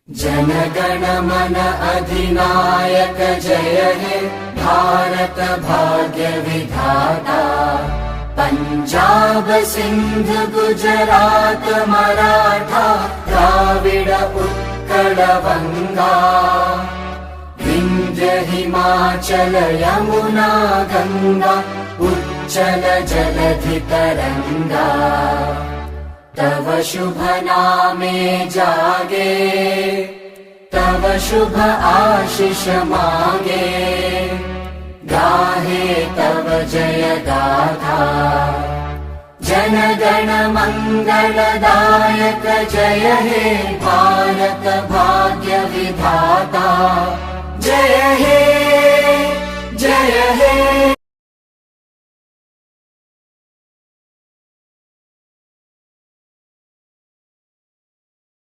जनगण मन अधिनायक जय हे भारत भाग्य विधाता। पंजाब सिंध गुजरात मराठा द्राविड उत्कल बंगा। विंध्य हिमाचल यमुना गंगा उच्चल जलधि तरंगा। तव शुभ नामे जागे तव शुभ आशीष मागे। गाहे तव जय गाथा जनगण मंगलदायक जय हे भारत भाग्य विधाता।